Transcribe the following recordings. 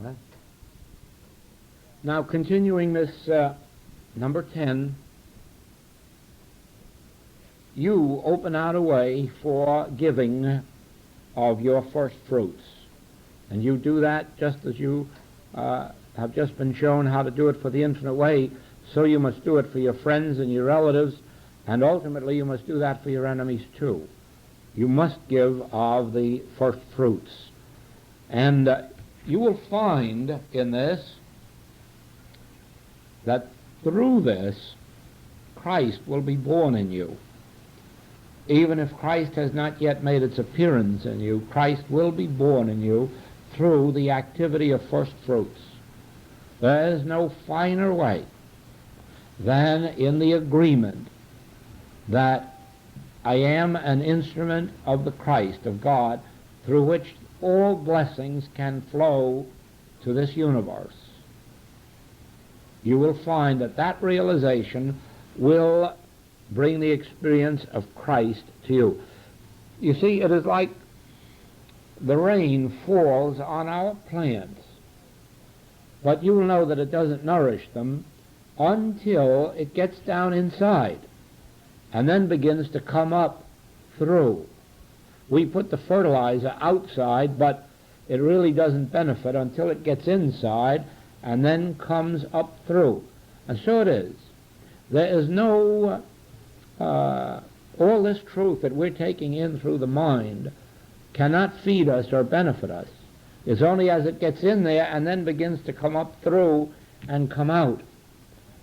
Okay. Now, continuing this number 10, you open out a way for giving of your first fruits. And you do that just as you have just been shown how to do it for the infinite way, so you must do it for your friends and your relatives, and ultimately you must do that for your enemies too. You must give of the first fruits. And you will find in this that through this, Christ will be born in you. Even if Christ has not yet made its appearance in you, Christ will be born in you through the activity of first fruits. There is no finer way than in the agreement that I am an instrument of the Christ, of God, through which all blessings can flow to this universe. You will find that that realization will bring the experience of Christ to you. You see, it is like the rain falls on our plants, but you will know that it doesn't nourish them until it gets down inside and then begins to come up through. We put the fertilizer outside, but it really doesn't benefit until it gets inside and then comes up through. And so it is. There is no all this truth that we're taking in through the mind cannot feed us or benefit us. It's only as it gets in there and then begins to come up through and come out.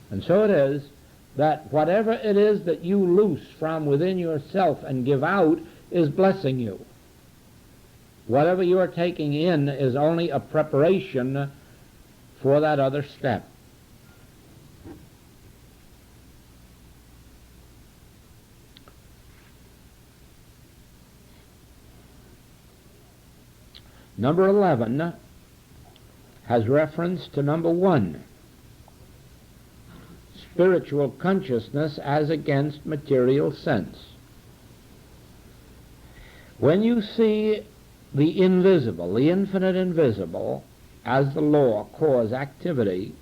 And so it is that whatever it is that you loose from within yourself and give out is blessing you. Whatever you are taking in is only a preparation for that other step. Number 11 has reference to number 1, spiritual consciousness as against material sense. When you see the invisible, the infinite invisible, as the law, cause, activity,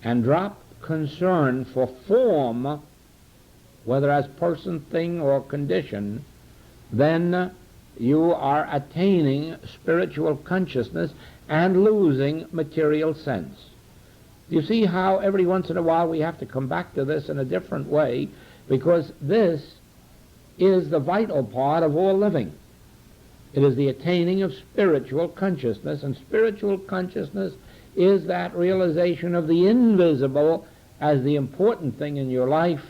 and drop concern for form, whether as person, thing, or condition, then you are attaining spiritual consciousness and losing material sense. You see how every once in a while we have to come back to this in a different way, because this is the vital part of all living. It is the attaining of spiritual consciousness, and spiritual consciousness is that realization of the invisible as the important thing in your life,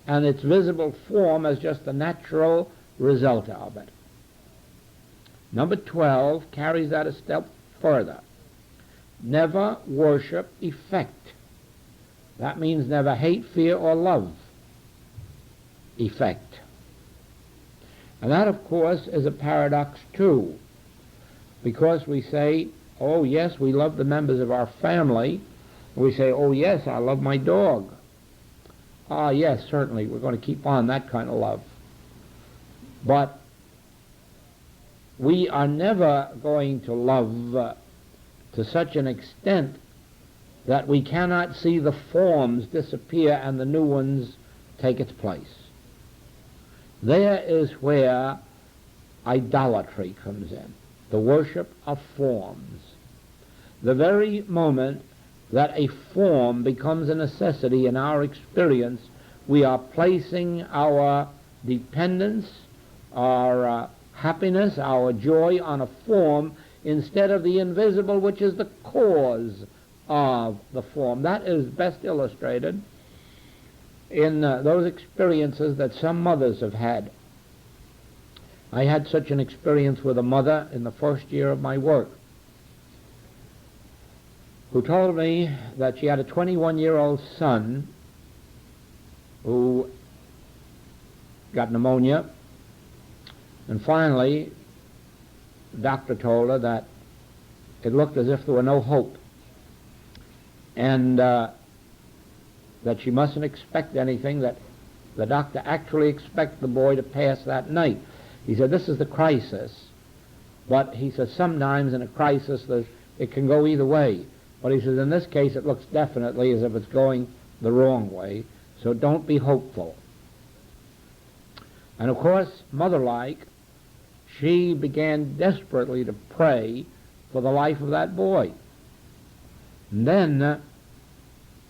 and its visible form as just the natural result of it. Number 12 carries that a step further. Never worship effect. That means never hate, fear, or love effect. And that, of course, is a paradox too, because we say, oh yes, we love the members of our family. We say, oh yes, I love my dog. Ah yes, certainly, we're going to keep on that kind of love. But we are never going to love to such an extent that we cannot see the forms disappear and the new ones take its place. There is where idolatry comes in, the worship of forms. The very moment that a form becomes a necessity in our experience, we are placing our dependence, our happiness, our joy on a form instead of the invisible, which is the cause of the form. That is best illustrated in those experiences that some mothers have had. I had such an experience with a mother in the first year of my work, who told me that she had a 21-year-old son who got pneumonia, and finally the doctor told her that it looked as if there were no hope, and that she mustn't expect anything, that the doctor actually expected the boy to pass that night. He said, this is the crisis. But he said, sometimes in a crisis it can go either way. But he says in this case it looks definitely as if it's going the wrong way, so don't be hopeful. And of course, mother-like, she began desperately to pray for the life of that boy. And then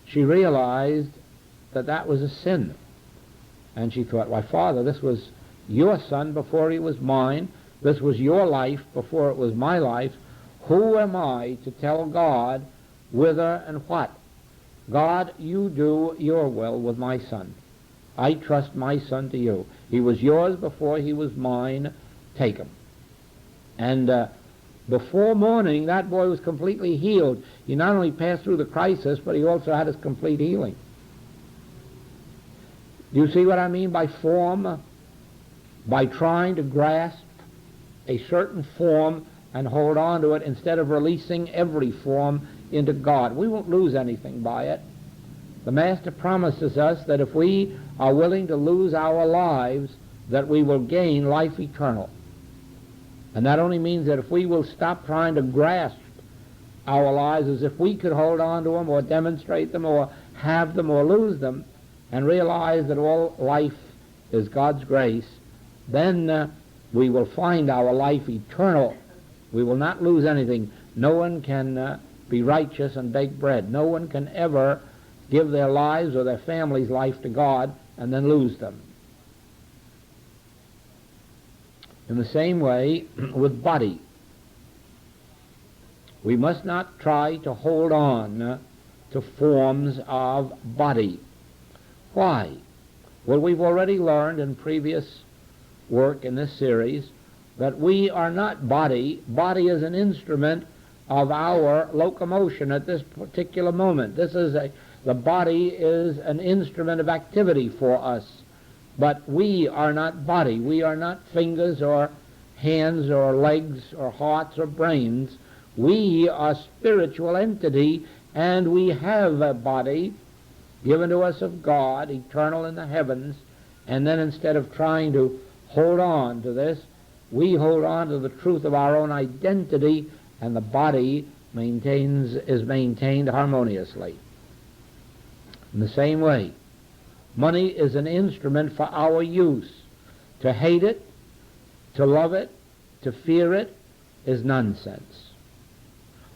she realized that that was a sin. And she thought, why, Father, this was your son before he was mine. This was your life before it was my life. Who am I to tell God whither and what? God, you do your will with my son. I trust my son to you. He was yours before he was mine. Take him. And before morning, that boy was completely healed. He not only passed through the crisis, but he also had his complete healing. Do you see what I mean by form? By trying to grasp a certain form and hold on to it instead of releasing every form into God. We won't lose anything by it. The Master promises us that if we are willing to lose our lives, that we will gain life eternal. And that only means that if we will stop trying to grasp our lives as if we could hold on to them or demonstrate them or have them or lose them, and realize that all life is God's grace, then we will find our life eternal. We will not lose anything. No one can be righteous and bake bread. No one can ever give their lives or their family's life to God and then lose them. In the same way with body. We must not try to hold on to forms of body. Why? Well, we've already learned in previous work in this series that we are not body. Body is an instrument of our locomotion at this particular moment. The body is an instrument of activity for us. But we are not body. We are not fingers or hands or legs or hearts or brains. We are spiritual entity, and we have a body given to us of God, eternal in the heavens, and then instead of trying to hold on to this, we hold on to the truth of our own identity, and the body is maintained harmoniously. In the same way, money is an instrument for our use. To hate it, to love it, to fear it is nonsense.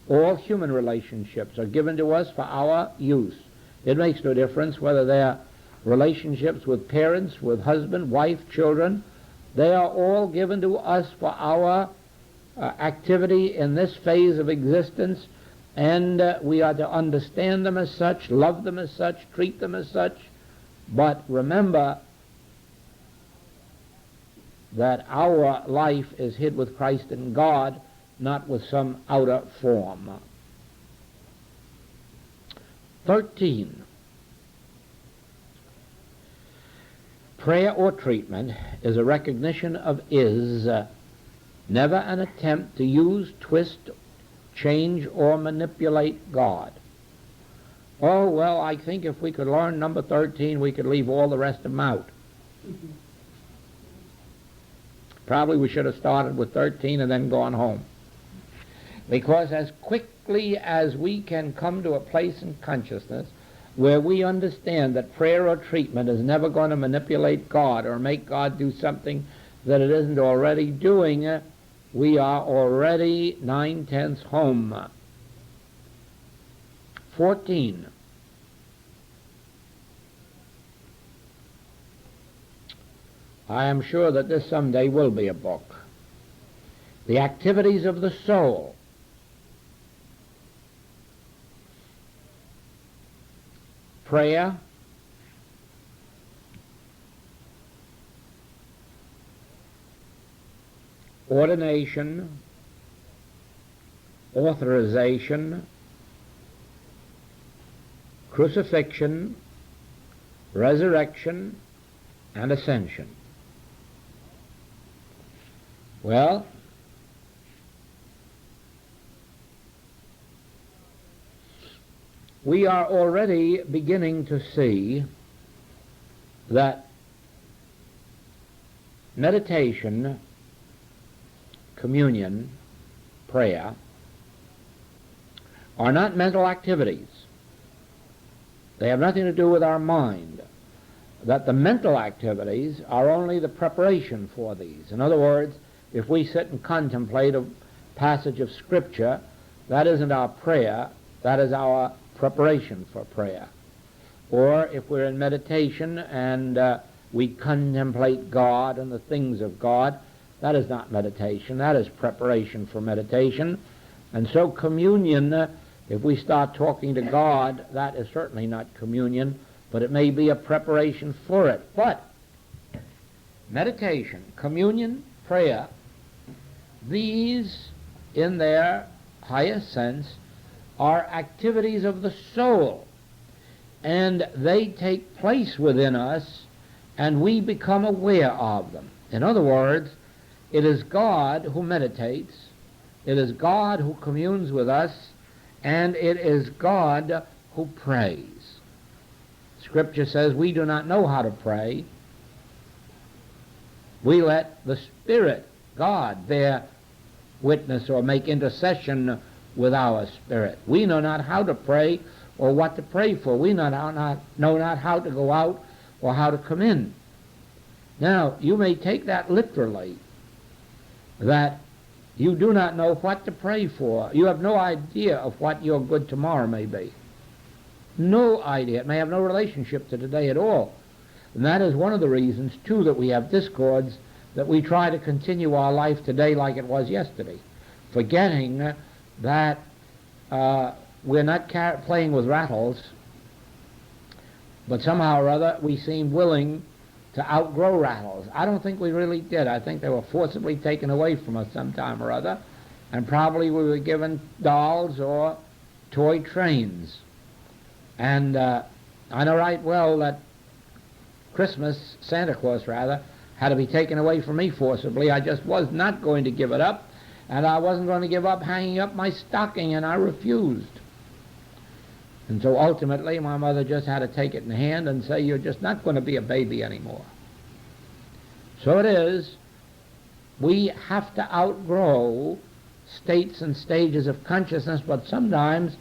All human relationships are given to us for our use. It makes no difference whether they're relationships with parents, with husband, wife, children. They are all given to us for our activity in this phase of existence, and we are to understand them as such, love them as such, treat them as such. But remember that our life is hid with Christ in God, not with some outer form. 13. Prayer or treatment is a recognition of is, never an attempt to use, twist, change, or manipulate God. Oh, well, I think if we could learn number 13, we could leave all the rest of them out. Probably we should have started with 13 and then gone home. Because as quickly as we can come to a place in consciousness where we understand that prayer or treatment is never going to manipulate God or make God do something that it isn't already doing, we are already 9/10 home. 14. I am sure that this someday will be a book. The activities of the soul. Prayer, ordination, authorization, crucifixion, resurrection, and ascension. Well, we are already beginning to see that meditation, communion, prayer, are not mental activities. They have nothing to do with our mind. That the mental activities are only the preparation for these. In other words, if we sit and contemplate a passage of Scripture, that isn't our prayer, that is our preparation for prayer. Or if we're in meditation and we contemplate God and the things of God, that is not meditation, that is preparation for meditation. And so communion, if we start talking to God, that is certainly not communion, but it may be a preparation for it. But meditation, communion, prayer, these, in their highest sense, are activities of the soul, and they take place within us, and we become aware of them. In other words, it is God who meditates, it is God who communes with us, and it is God who prays. Scripture says we do not know how to pray. We let the Spirit, God, bear witness or make intercession with our spirit. We know not how to pray or what to pray for. We know not how to go out or how to come in. Now, you may take that literally, that you do not know what to pray for. You have no idea of what your good tomorrow may be. No idea. It may have no relationship to today at all. And that is one of the reasons, too, that we have discords, that we try to continue our life today like it was yesterday, forgetting that we're not playing with rattles, but somehow or other we seem willing to outgrow rattles. I don't think we really did. I think they were forcibly taken away from us sometime or other, and probably we were given dolls or toy trains. And I know right well that Christmas, Santa Claus rather, had to be taken away from me forcibly. I just was not going to give it up, and I wasn't going to give up hanging up my stocking, and I refused. And so ultimately my mother just had to take it in hand and say, you're just not going to be a baby anymore. So it is, we have to outgrow states and stages of consciousness, but sometimes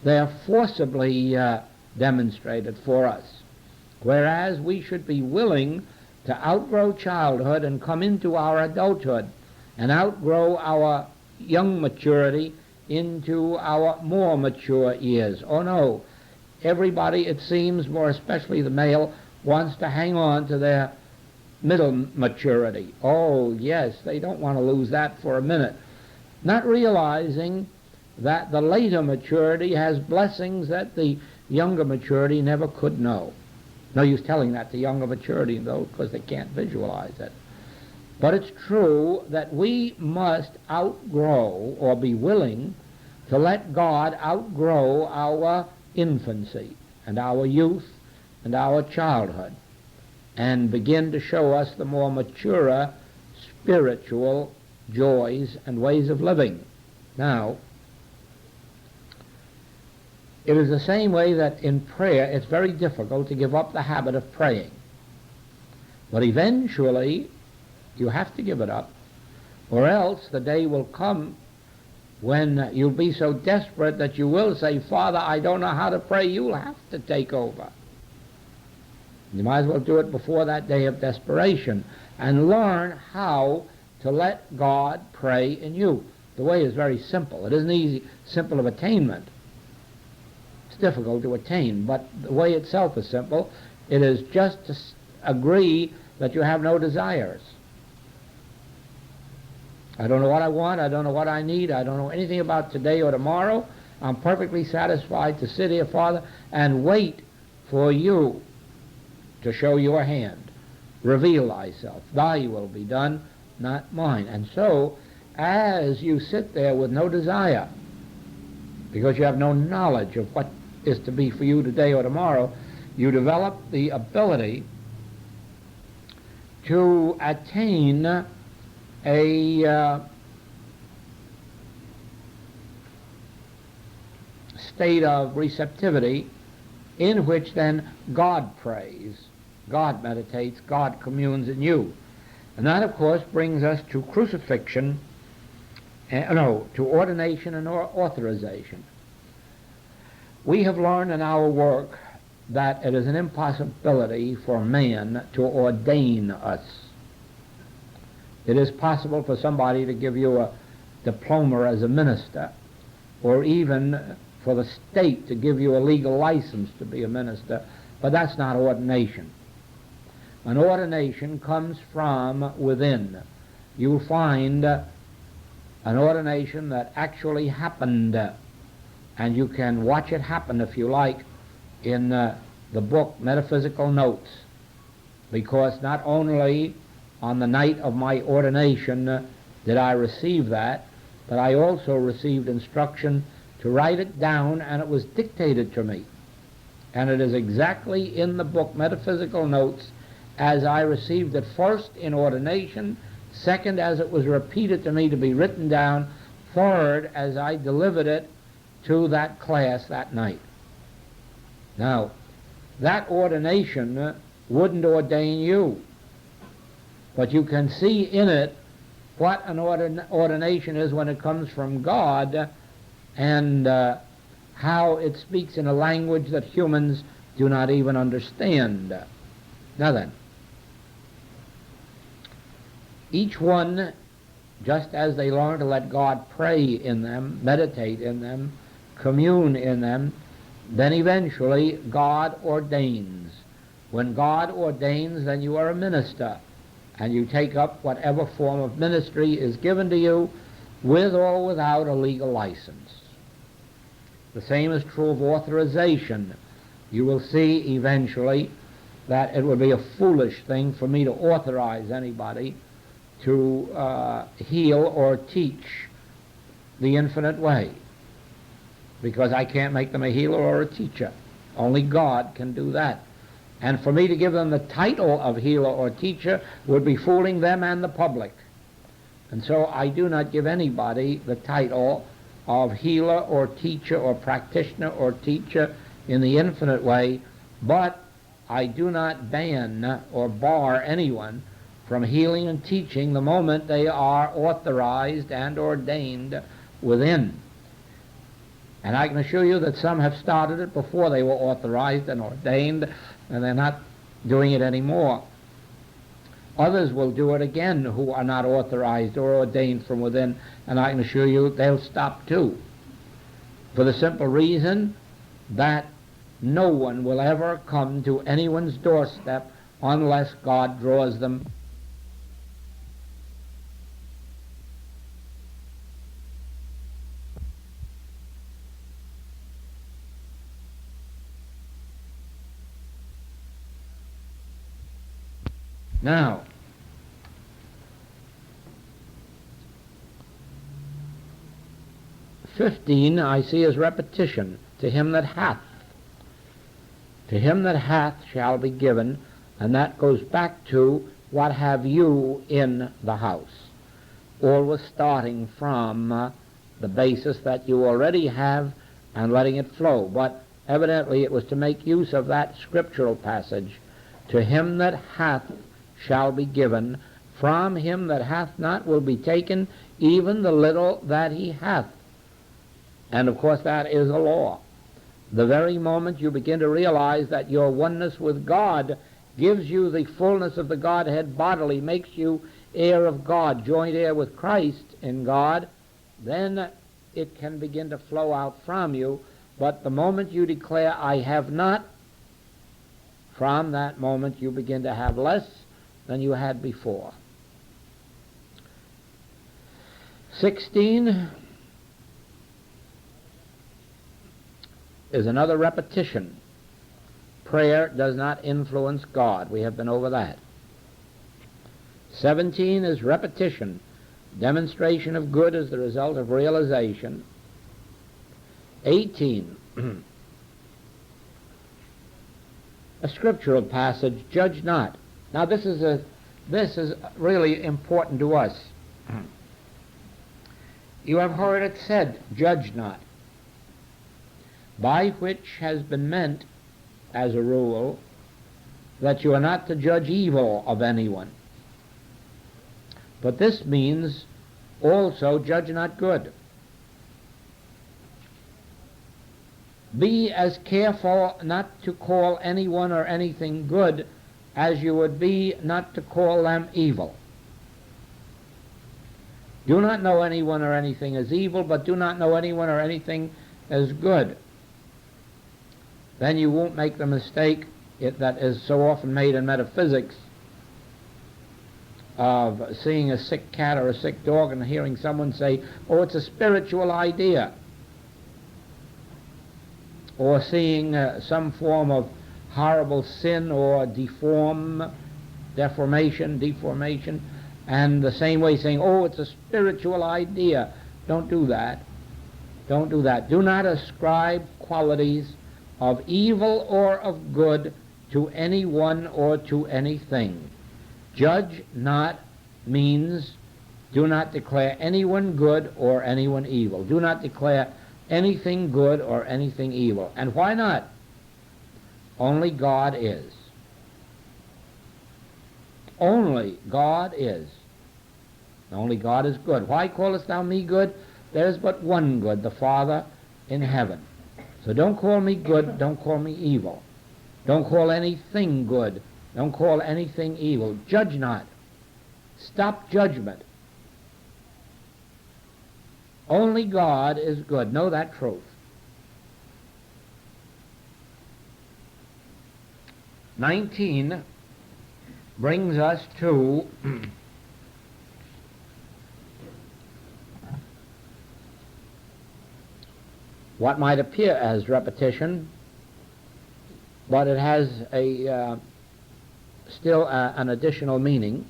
they're forcibly demonstrated for us. Whereas we should be willing to outgrow childhood and come into our adulthood and outgrow our young maturity into our more mature years. Oh no, everybody, it seems, more especially the male, wants to hang on to their middle maturity. Oh yes, they don't want to lose that for a minute, not realizing that the later maturity has blessings that the younger maturity never could know. No use telling that to younger maturity, though, because they can't visualize it. But it's true that we must outgrow, or be willing to let God outgrow our infancy and our youth and our childhood, and begin to show us the more mature spiritual joys and ways of living. Now, it is the same way that in prayer it's very difficult to give up the habit of praying. But eventually you have to give it up, or else the day will come when you'll be so desperate that you will say, Father, I don't know how to pray. You'll have to take over. You might as well do it before that day of desperation and learn how to let God pray in you. The way is very simple. It isn't easy, simple of attainment. It's difficult to attain, but the way itself is simple. It is just to agree that you have no desires. I don't know what I want, I don't know what I need, I don't know anything about today or tomorrow. I'm perfectly satisfied to sit here, Father, and wait for you to show your hand. Reveal thyself. Thy will be done, not mine. And so, as you sit there with no desire, because you have no knowledge of what is to be for you today or tomorrow, you develop the ability to attain a state of receptivity in which then God prays, God meditates, God communes in you. And that, of course, brings us to crucifixion, to ordination and authorization. We have learned in our work that it is an impossibility for man to ordain us. It is possible for somebody to give you a diploma as a minister, or even for the state to give you a legal license to be a minister, but that's not ordination. An ordination comes from within. You'll find an ordination that actually happened, and you can watch it happen if you like in the book Metaphysical Notes, because not only on the night of my ordination did I receive that, but I also received instruction to write it down, and it was dictated to me. And it is exactly in the book Metaphysical Notes as I received it, first in ordination, second as it was repeated to me to be written down, third as I delivered it to that class that night. Now, that ordination wouldn't ordain you, but you can see in it what an ordination is when it comes from God, and how it speaks in a language that humans do not even understand. Now then, each one, just as they learn to let God pray in them, meditate in them, commune in them, then eventually God ordains. When God ordains, then you are a minister, and you take up whatever form of ministry is given to you, with or without a legal license. The same is true of authorization. You will see eventually that it would be a foolish thing for me to authorize anybody to heal or teach the infinite way, because I can't make them a healer or a teacher. Only God can do that. And for me to give them the title of healer or teacher would be fooling them and the public. And so I do not give anybody the title of healer or teacher or practitioner or teacher in the infinite way, but I do not ban or bar anyone from healing and teaching the moment they are authorized and ordained within. And I can assure you that some have started it before they were authorized and ordained, and they're not doing it anymore. Others will do it again who are not authorized or ordained from within, and I can assure you they'll stop too, for the simple reason that no one will ever come to anyone's doorstep unless God draws them. Now, '15 I see as repetition. To him that hath. To him that hath shall be given, and that goes back to what have you in the house. Always starting from the basis that you already have and letting it flow. But evidently it was to make use of that scriptural passage. To him that hath shall be given, from him that hath not will be taken even the little that he hath. And of course that is a law. The very moment you begin to realize that your oneness with God gives you the fullness of the Godhead bodily, makes you heir of God, joint heir with Christ in God, then it can begin to flow out from you. But the moment you declare, I have not, from that moment you begin to have less than you had before. 16 is another repetition. Prayer does not influence God. We have been over that. 17 is repetition. Demonstration of good as the result of realization. 18, a scriptural passage, judge not. Now this is really important to us. You have heard it said, judge not, by which has been meant, as a rule, that you are not to judge evil of anyone. But this means also judge not good. Be as careful not to call anyone or anything good as you would be not to call them evil. Do not know anyone or anything as evil, but do not know anyone or anything as good. Then you won't make the mistake that is so often made in metaphysics of seeing a sick cat or a sick dog and hearing someone say, oh, it's a spiritual idea. Or seeing some form of horrible sin or deformation, and the same way saying, oh, it's a spiritual idea. Don't do that. Don't do that. Do not ascribe qualities of evil or of good to anyone or to anything. Judge not means do not declare anyone good or anyone evil. Do not declare anything good or anything evil. And why not? Only God is. Only God is. Only God is good. Why callest thou me good? There is but one good, the Father in heaven. So don't call me good, don't call me evil. Don't call anything good, don't call anything evil. Judge not. Stop judgment. Only God is good. Know that truth. 19 brings us to what might appear as repetition, but it has still an additional meaning.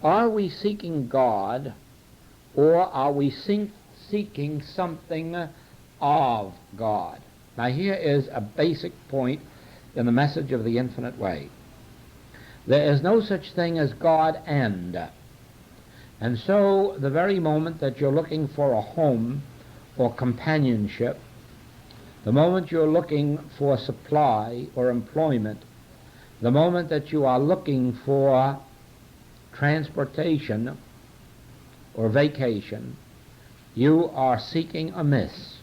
Are we seeking God, or are we seeking something of God? Now here is a basic point in the message of the infinite way. There is no such thing as God and so the very moment that you're looking for a home or companionship, the moment you're looking for supply or employment, the moment that you are looking for transportation or vacation, you are seeking amiss.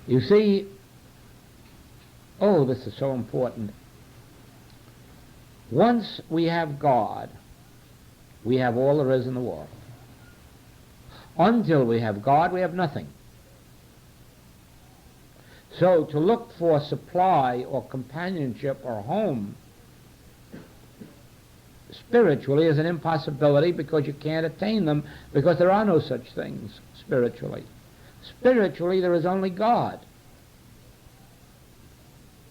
You see, oh, this is so important. Once we have God, we have all there is in the world. Until we have God, we have nothing. So to look for supply or companionship or home spiritually is an impossibility, because you can't attain them, because there are no such things spiritually. Spiritually there is only God.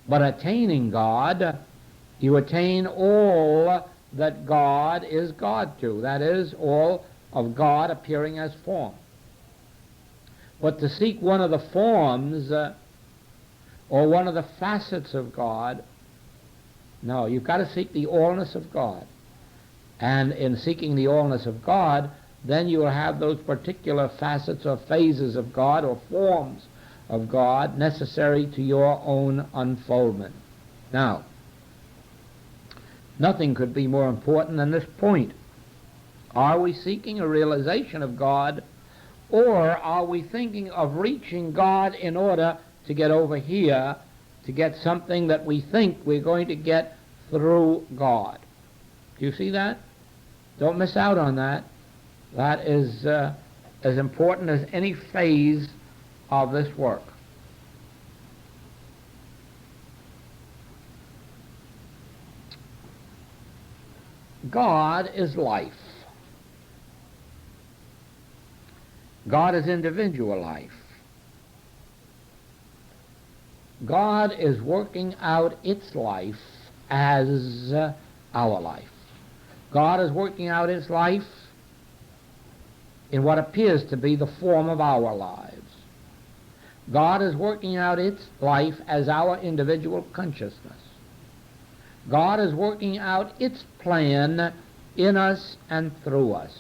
But attaining God, you attain all that God is God to. That is, all of God appearing as form. But to seek one of the forms or one of the facets of God, no, you've got to seek the allness of God. And in seeking the allness of God, then you will have those particular facets or phases of God or forms of God necessary to your own unfoldment. Now, nothing could be more important than this point. Are we seeking a realization of God, or are we thinking of reaching God in order to get over here, to get something that we think we're going to get through God? Do you see that? Don't miss out on that. That is as important as any phase of this work. God is life. God is individual life. God is working out its life as our life. God is working out its life in what appears to be the form of our lives. God is working out its life as our individual consciousness. God is working out its plan in us and through us.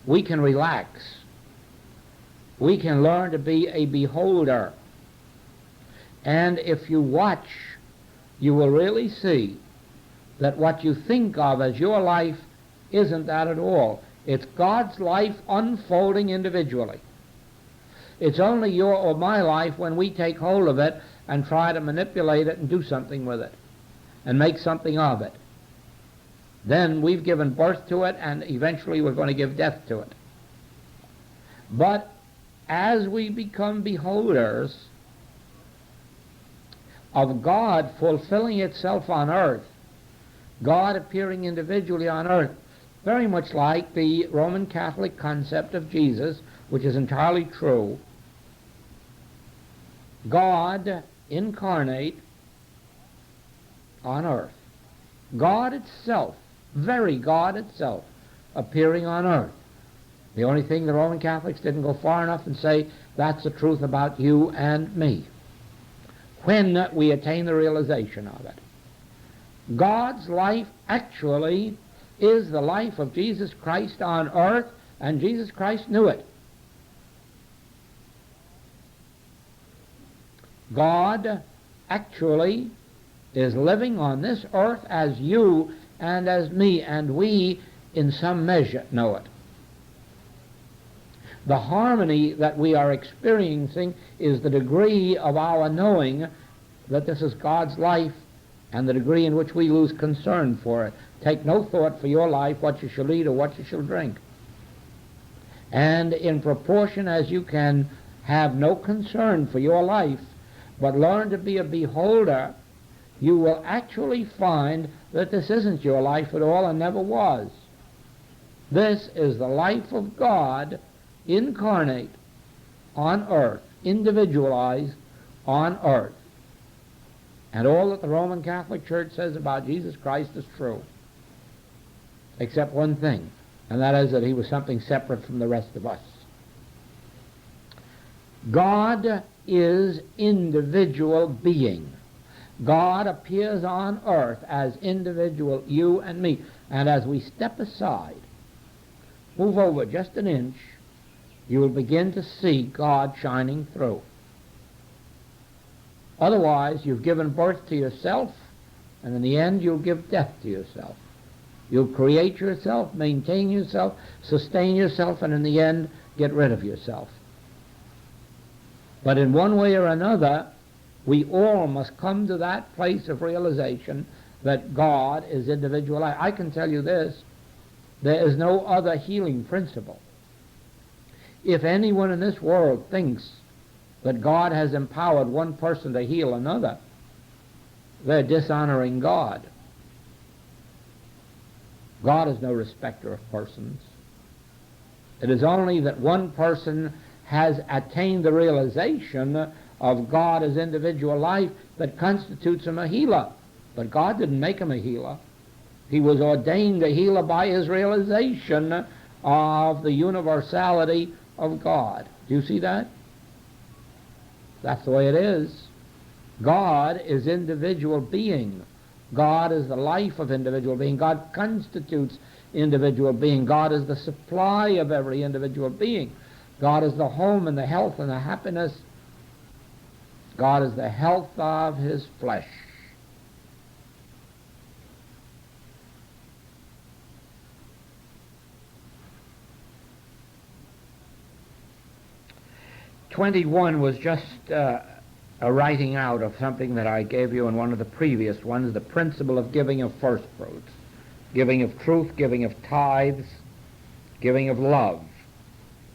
We can relax. We can learn to be a beholder. And if you watch, you will really see that what you think of as your life isn't that at all. It's God's life unfolding individually. It's only your or my life when we take hold of it and try to manipulate it and do something with it and make something of it. Then we've given birth to it, and eventually we're going to give death to it. But as we become beholders of God fulfilling itself on earth, God appearing individually on earth, very much like the Roman Catholic concept of Jesus, which is entirely true, God incarnate on earth. God itself, very God itself, appearing on earth. The only thing the Roman Catholics didn't go far enough and say, that's the truth about you and me, when we attain the realization of it. God's life actually is the life of Jesus Christ on earth, and Jesus Christ knew it. God actually is living on this earth as you and as me, and we in some measure know it. The harmony that we are experiencing is the degree of our knowing that this is God's life, and the degree in which we lose concern for it. Take no thought for your life, what you shall eat or what you shall drink. And in proportion as you can have no concern for your life, but learn to be a beholder, you will actually find that this isn't your life at all and never was. This is the life of God incarnate on earth, individualized on earth. And all that the Roman Catholic Church says about Jesus Christ is true, except one thing, and that is that he was something separate from the rest of us. God is individual being. God appears on earth as individual you and me. And as we step aside, move over just an inch, you will begin to see God shining through. Otherwise, you've given birth to yourself, and in the end you'll give death to yourself. You'll create yourself, maintain yourself, sustain yourself, and in the end get rid of yourself. But in one way or another, we all must come to that place of realization that God is individual. I can tell you this, there is no other healing principle. If anyone in this world thinks that God has empowered one person to heal another, they're dishonoring God. God is no respecter of persons. It is only that one person has attained the realization of God as individual life that constitutes him a healer. But God didn't make him a healer. He was ordained a healer by his realization of the universality of God. Do you see that? That's the way it is. God is individual being. God is the life of individual being. God constitutes individual being. God is the supply of every individual being. God is the home and the health and the happiness. God is the health of his flesh. "21 was just a writing out of something that I gave you in one of the previous ones, the principle of giving of first fruits, giving of truth, giving of tithes, giving of love.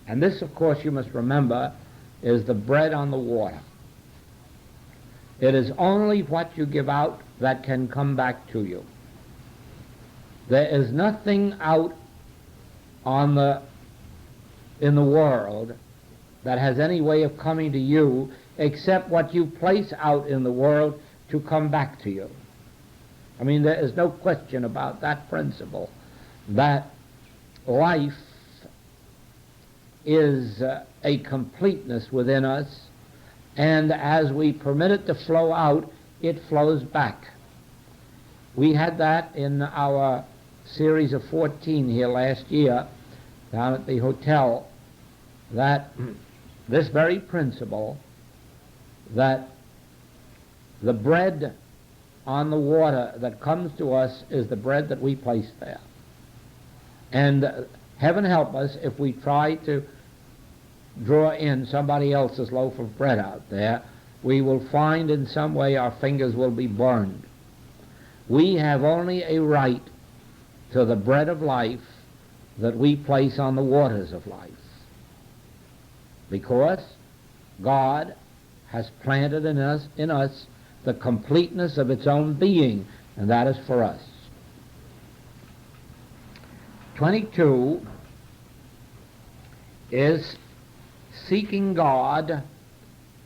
And this, of course, you must remember, is the bread on the water. It is only what you give out that can come back to you. There is nothing out in the world that has any way of coming to you except what you place out in the world to come back to you. I mean, there is no question about that principle, that life is a completeness within us, and as we permit it to flow out, it flows back. We had that in our series of 14 here last year down at the hotel, that this very principle, that the bread on the water that comes to us is the bread that we place there. And heaven help us if we try to draw in somebody else's loaf of bread out there, we will find in some way our fingers will be burned. We have only a right to the bread of life that we place on the waters of life, because God has planted in us the completeness of its own being, and that is for us. 22 is seeking God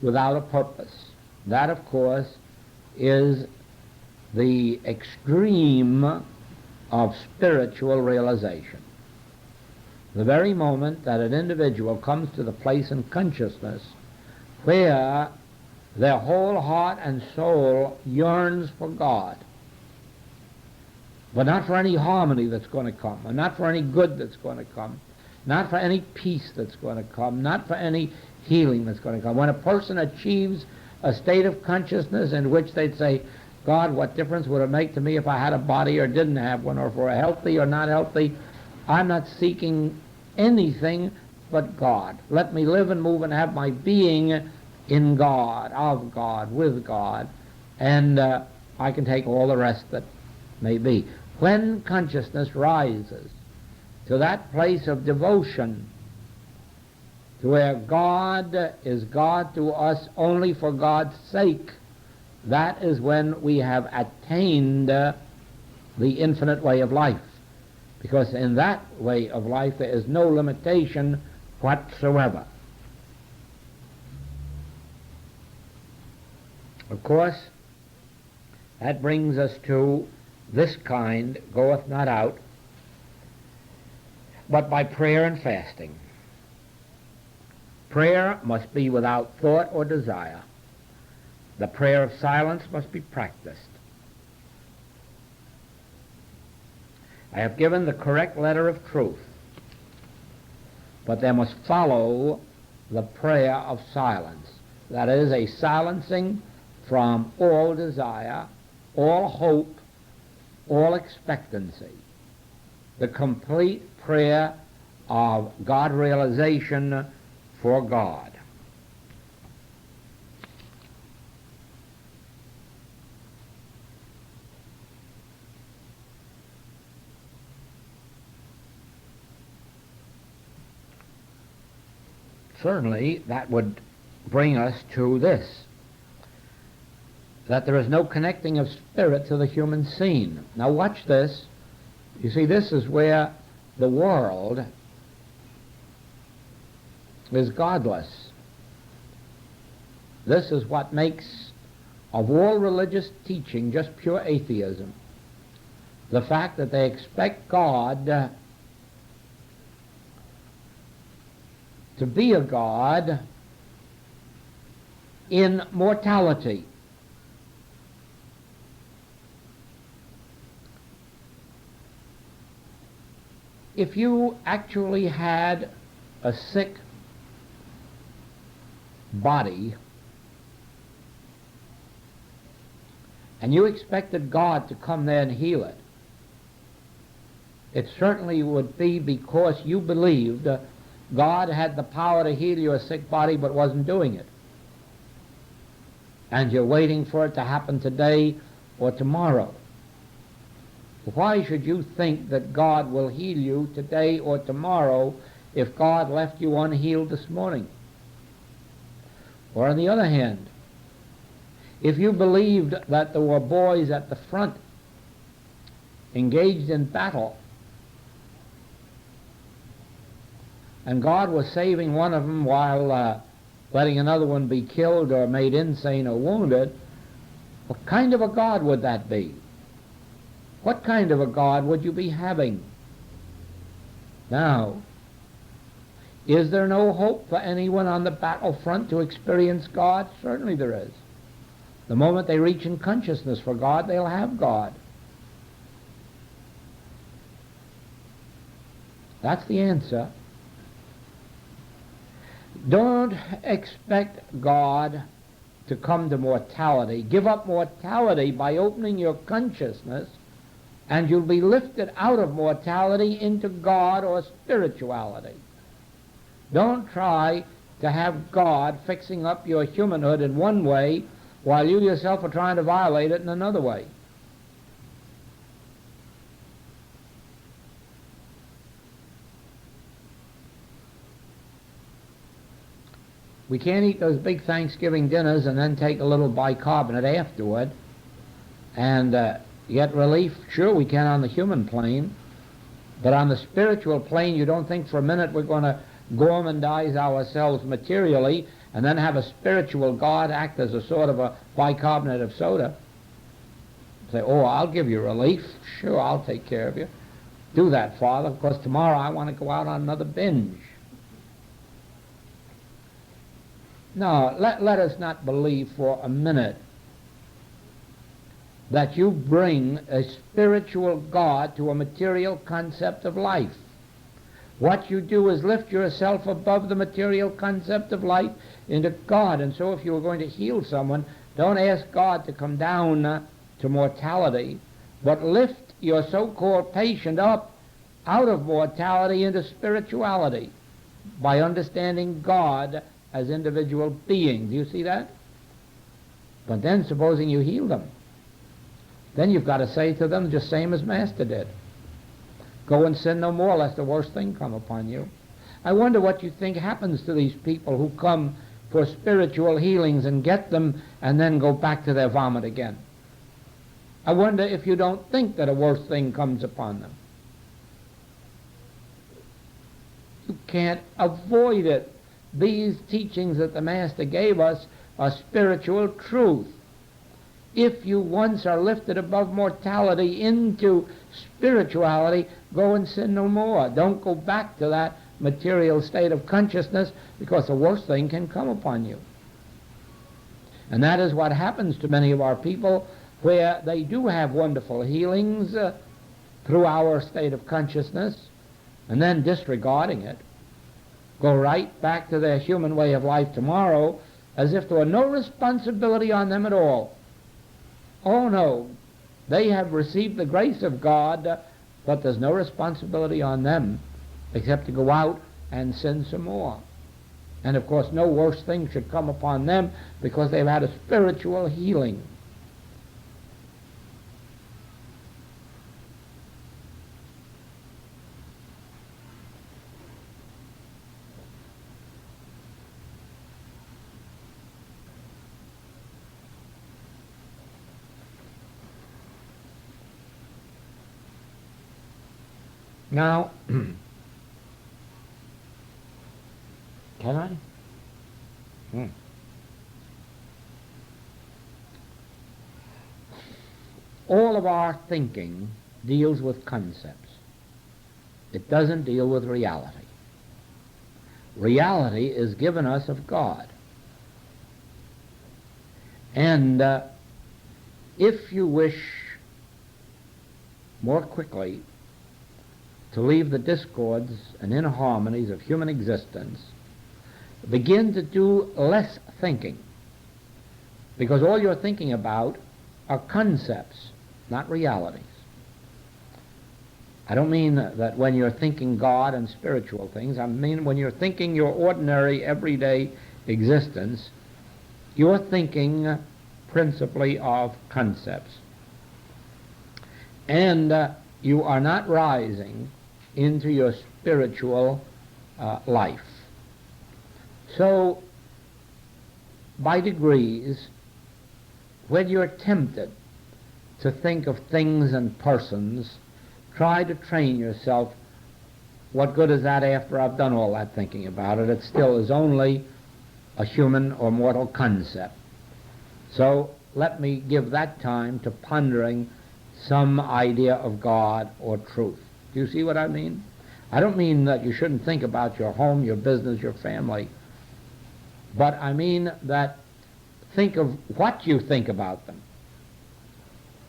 without a purpose. That, of course, is the extreme of spiritual realization. The very moment that an individual comes to the place in consciousness where their whole heart and soul yearns for God, but not for any harmony that's going to come, and not for any good that's going to come, not for any peace that's going to come, not for any healing that's going to come. When a person achieves a state of consciousness in which they'd say, God, what difference would it make to me if I had a body or didn't have one, or if we're healthy or not healthy? I'm not seeking anything but God. Let me live and move and have my being in God, of God, with God, and I can take all the rest that may be. When consciousness rises to that place of devotion, to where God is God to us only for God's sake, that is when we have attained the infinite way of life. Because in that way of life there is no limitation whatsoever. Of course, that brings us to this kind goeth not out but by prayer and fasting. Prayer must be without thought or desire. The prayer of silence must be practiced. I have given the correct letter of truth, but there must follow the prayer of silence. That is, a silencing from all desire, all hope, all expectancy. The complete prayer of God realization for God. Certainly, that would bring us to this, that there is no connecting of spirit to the human scene. Now watch this. You see, this is where the world is godless. This is what makes of all religious teaching just pure atheism. The fact that they expect God to be a God in mortality. If you actually had a sick body and you expected God to come there and heal it, it certainly would be because you believed God had the power to heal your sick body but wasn't doing it. And you're waiting for it to happen today or tomorrow. Why should you think that God will heal you today or tomorrow if God left you unhealed this morning? Or on the other hand, if you believed that there were boys at the front engaged in battle, and God was saving one of them while letting another one be killed or made insane or wounded, what kind of a God would that be? What kind of a God would you be having? Now, is there no hope for anyone on the battlefront to experience God? Certainly there is. The moment they reach in consciousness for God, they'll have God. That's the answer. Don't expect God to come to mortality. Give up mortality by opening your consciousness, and you'll be lifted out of mortality into God or spirituality. Don't try to have God fixing up your humanhood in one way while you yourself are trying to violate it in another way. We can't eat those big Thanksgiving dinners and then take a little bicarbonate afterward and get relief. Sure, we can on the human plane, but on the spiritual plane, you don't think for a minute we're going to gourmandize ourselves materially and then have a spiritual God act as a sort of a bicarbonate of soda. Say, oh, I'll give you relief. Sure, I'll take care of you. Do that, Father, because tomorrow I want to go out on another binge. No, let us not believe for a minute that you bring a spiritual God to a material concept of life. What you do is lift yourself above the material concept of life into God. And so if you are going to heal someone, don't ask God to come down to mortality, but lift your so-called patient up out of mortality into spirituality by understanding God as individual beings. Do you see that? But then supposing you heal them, then you've got to say to them just same as Master did. Go and sin no more lest the worst thing come upon you. I wonder what you think happens to these people who come for spiritual healings and get them and then go back to their vomit again. I wonder if you don't think that a worse thing comes upon them. You can't avoid it. These teachings that the Master gave us are spiritual truth. If you once are lifted above mortality into spirituality, go and sin no more. Don't go back to that material state of consciousness, because the worst thing can come upon you. And that is what happens to many of our people, where they do have wonderful healings through our state of consciousness, and then disregarding it, go right back to their human way of life tomorrow as if there were no responsibility on them at all. Oh no, they have received the grace of God, but there's no responsibility on them except to go out and sin some more. And of course no worse thing should come upon them because they've had a spiritual healing. Now, can I? All of our thinking deals with concepts. It doesn't deal with reality. Reality is given us of God. And if you wish more quickly to leave the discords and inharmonies of human existence, begin to do less thinking, because all you're thinking about are concepts, not realities. I don't mean that when you're thinking God and spiritual things. I mean when you're thinking your ordinary everyday existence, you're thinking principally of concepts. And you are not rising into your spiritual life. So, by degrees, when you're tempted to think of things and persons, try to train yourself. What good is that after I've done all that thinking about it? It still is only a human or mortal concept. So let me give that time to pondering some idea of God or truth. Do you see what I mean? I don't mean that you shouldn't think about your home, your business, your family, but I mean that think of what you think about them.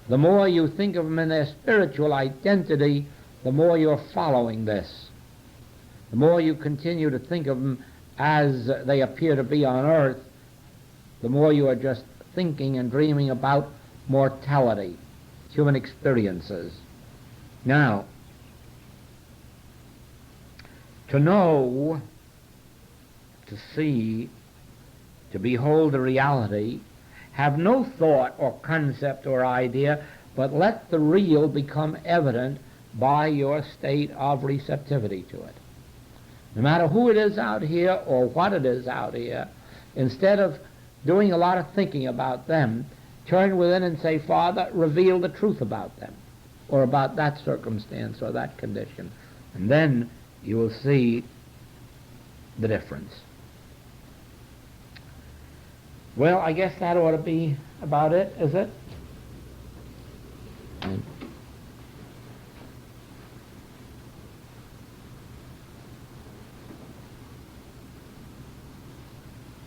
The more you think of them in their spiritual identity, the more you're following this. The more you continue to think of them as they appear to be on earth, the more you are just thinking and dreaming about mortality, human experiences. Now, to know to see, to behold the reality. Have no thought or concept or idea, but let the real become evident by your state of receptivity to it. No matter who it is out here or what it is out here, instead of doing a lot of thinking about them, turn within and say, Father, reveal the truth about them, or about that circumstance or that condition. And then you will see the difference. Well, I guess that ought to be about it, is it?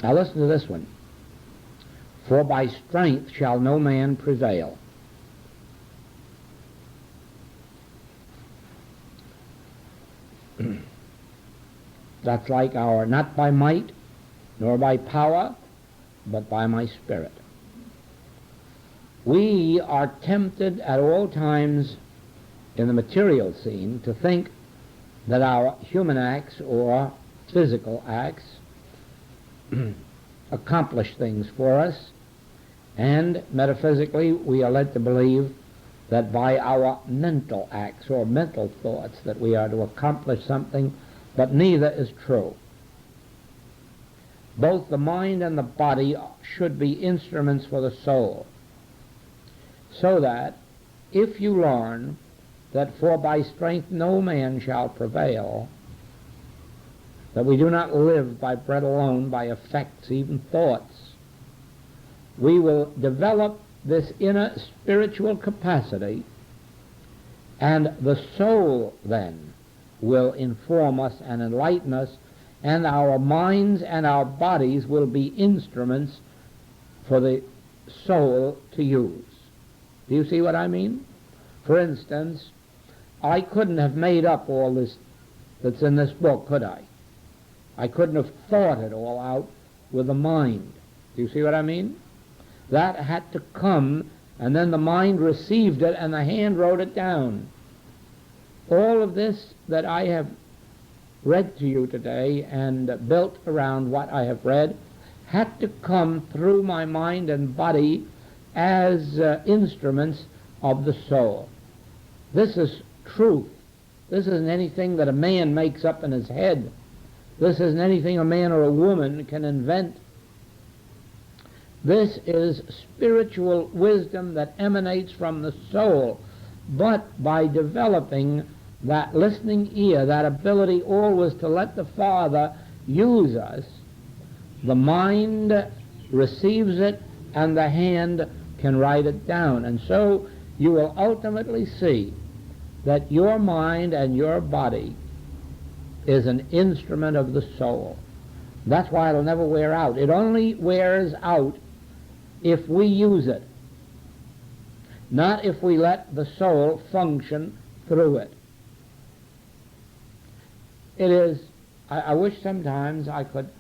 Now listen to this one. For by strength shall no man prevail. That's like our, not by might, nor by power, but by my Spirit. We are tempted at all times in the material scene to think that our human acts or physical acts accomplish things for us, and metaphysically we are led to believe that by our mental acts or mental thoughts that we are to accomplish something, but neither is true. Both the mind and the body should be instruments for the soul, so that if you learn that for by strength no man shall prevail, that we do not live by bread alone, by effects, even thoughts, we will develop this inner spiritual capacity, and the soul then will inform us and enlighten us, and our minds and our bodies will be instruments for the soul to use. Do you see what I mean? For instance, I couldn't have made up all this that's in this book, could I? I couldn't have thought it all out with the mind. Do you see what I mean? That had to come, and then the mind received it, and the hand wrote it down. All of this that I have read to you today and built around what I have read had to come through my mind and body as instruments of the soul. This is truth. This isn't anything that a man makes up in his head. This isn't anything a man or a woman can invent. This is spiritual wisdom that emanates from the soul, but by developing that listening ear, that ability always to let the Father use us, the mind receives it and the hand can write it down. And so you will ultimately see that your mind and your body is an instrument of the soul. That's why it'll never wear out. It only wears out if we use it, not if we let the soul function through it. It is, I wish sometimes I could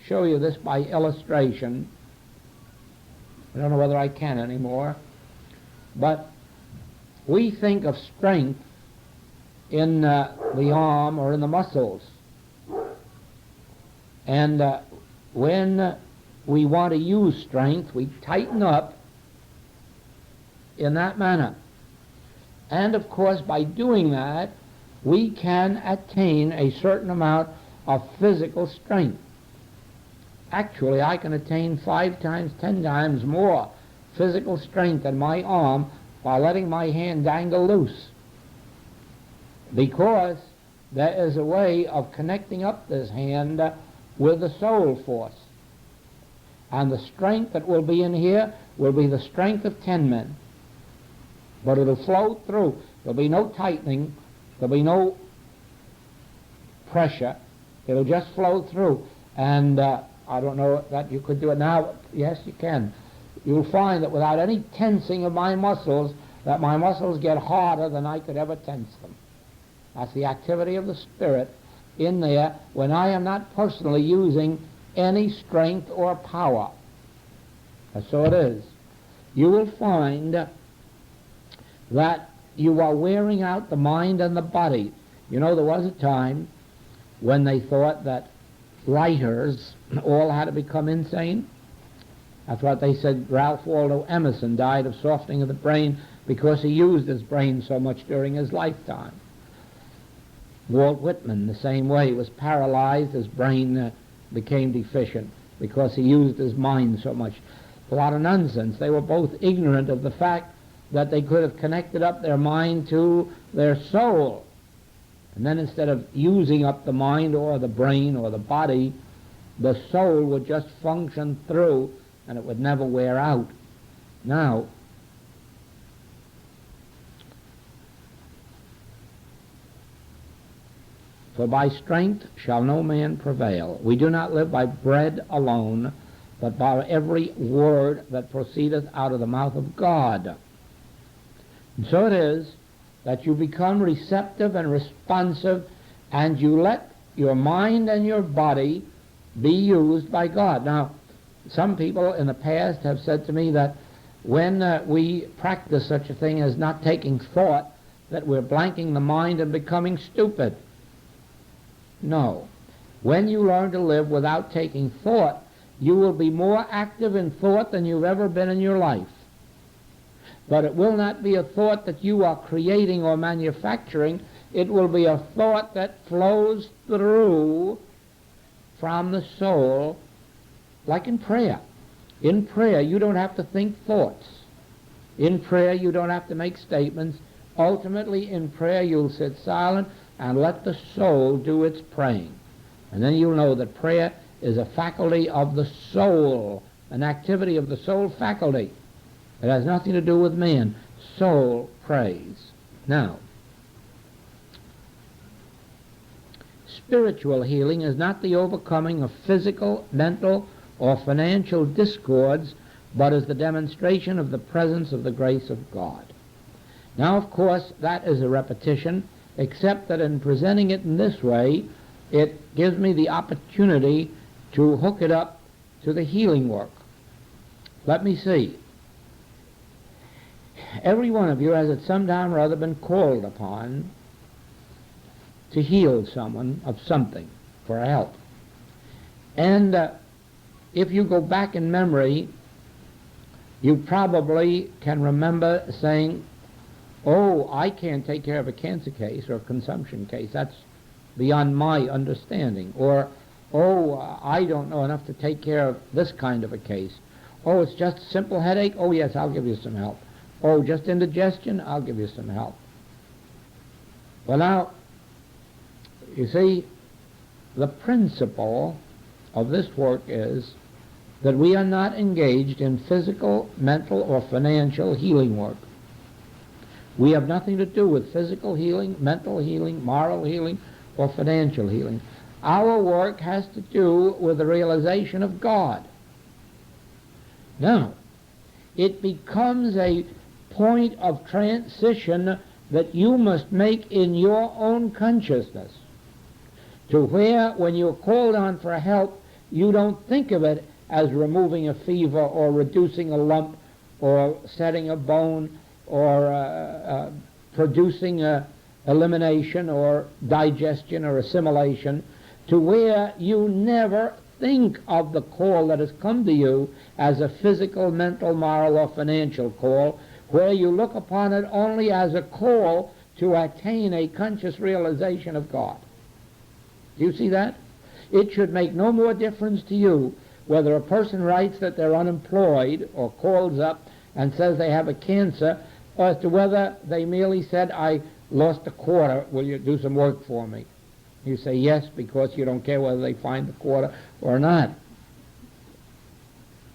show you this by illustration. I don't know whether I can anymore, but we think of strength in the arm or in the muscles. And when we want to use strength, we tighten up in that manner. And of course, by doing that, we can attain a certain amount of physical strength. Actually, I can attain 5 times, 10 times more physical strength in my arm by letting my hand dangle loose, because there is a way of connecting up this hand with the soul force. And the strength that will be in here will be the strength of 10 men. But it'll flow through. There'll be no tightening. There'll be no pressure. It'll just flow through. And I don't know that you could do it now. Yes, you can. You'll find that without any tensing of my muscles, that my muscles get harder than I could ever tense them. That's the activity of the Spirit in there when I am not personally using any strength or power. And so it is. You will find that you are wearing out the mind and the body. You know, there was a time when they thought that writers all had to become insane? That's what they said. Ralph Waldo Emerson died of softening of the brain because he used his brain so much during his lifetime. Walt Whitman, the same way, was paralyzed. His brain became deficient because he used his mind so much. A lot of nonsense. They were both ignorant of the fact that they could have connected up their mind to their soul. And then instead of using up the mind or the brain or the body, the soul would just function through and it would never wear out. Now, for by strength shall no man prevail. We do not live by bread alone, but by every word that proceedeth out of the mouth of God. And so it is that you become receptive and responsive, and you let your mind and your body be used by God. Now, some people in the past have said to me that when we practice such a thing as not taking thought, that we're blanking the mind and becoming stupid. No. When you learn to live without taking thought, you will be more active in thought than you've ever been in your life. But it will not be a thought that you are creating or manufacturing. It will be a thought that flows through from the soul, like in prayer. In prayer, you don't have to think thoughts. In prayer, you don't have to make statements. Ultimately, in prayer, you'll sit silent and let the soul do its praying. And then you'll know that prayer is a faculty of the soul, an activity of the soul faculty. It has nothing to do with man. Soul prays. Now, spiritual healing is not the overcoming of physical, mental, or financial discords, but is the demonstration of the presence of the grace of God. Now, of course, that is a repetition, except that in presenting it in this way, it gives me the opportunity to hook it up to the healing work. Let me see. Every one of you has at some time or other been called upon to heal someone of something for help. And if you go back in memory, you probably can remember saying, oh, I can't take care of a cancer case or a consumption case. That's beyond my understanding. Or, oh, I don't know enough to take care of this kind of a case. Oh, it's just a simple headache? Oh, yes, I'll give you some help. Oh, just indigestion? I'll give you some help. Well, now, you see, the principle of this work is that we are not engaged in physical, mental, or financial healing work. We have nothing to do with physical healing, mental healing, moral healing, or financial healing. Our work has to do with the realization of God. Now, it becomes a point of transition that you must make in your own consciousness, to where when you're called on for help, you don't think of it as removing a fever or reducing a lump or setting a bone or producing elimination or digestion or assimilation, to where you never think of the call that has come to you as a physical, mental, moral, or financial call, where you look upon it only as a call to attain a conscious realization of God. Do you see that? It should make no more difference to you whether a person writes that they're unemployed or calls up and says they have a cancer, or as to whether they merely said, I lost a quarter, will you do some work for me? You say yes because you don't care whether they find the quarter or not.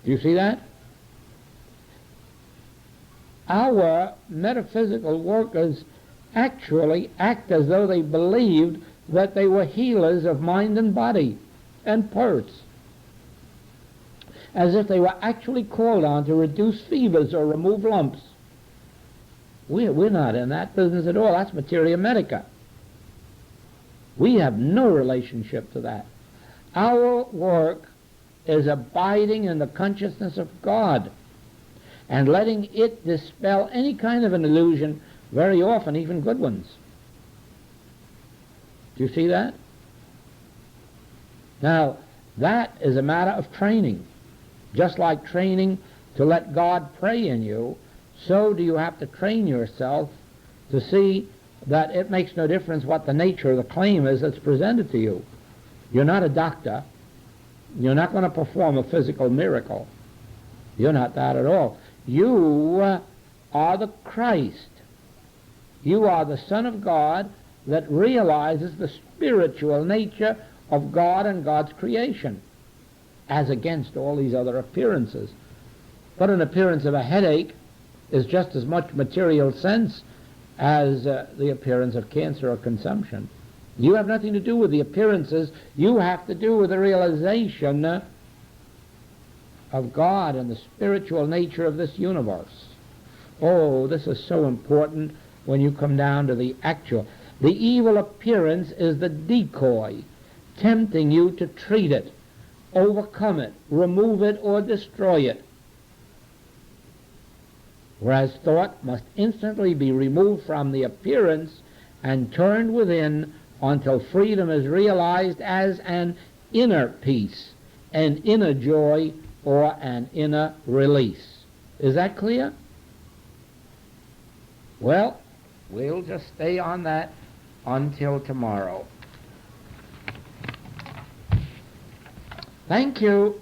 Do you see that? Our metaphysical workers actually act as though they believed that they were healers of mind and body and purse, as if they were actually called on to reduce fevers or remove lumps. We're not in that business at all. That's materia medica. We have no relationship to that. Our work is abiding in the consciousness of God and letting it dispel any kind of an illusion, very often even good ones. Do you see that? Now, that is a matter of training. Just like training to let God pray in you, so do you have to train yourself to see that it makes no difference what the nature of the claim is that's presented to you. You're not a doctor. You're not going to perform a physical miracle. You're not that at all. You are the Christ. You are the Son of God that realizes the spiritual nature of God and God's creation, as against all these other appearances. But an appearance of a headache is just as much material sense as the appearance of cancer or consumption. You have nothing to do with the appearances. You have to do with the realization of God and the spiritual nature of this universe. Oh, this is so important when you come down to the actual. The evil appearance is the decoy, tempting you to treat it, overcome it, remove it, or destroy it. Whereas thought must instantly be removed from the appearance and turned within until freedom is realized as an inner peace, an inner joy, or an inner release. Is that clear? Well, we'll just stay on that until tomorrow. Thank you.